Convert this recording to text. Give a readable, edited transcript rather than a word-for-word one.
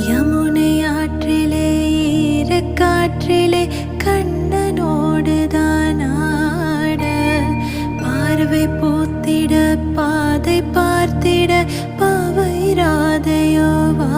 யமுனை ஆற்றிலே ஈரக்காற்றிலே கண்ணனோடுதான் ஆட பார்வை பூத்திட பாதை பார்த்திட பாவை ராதையோ வா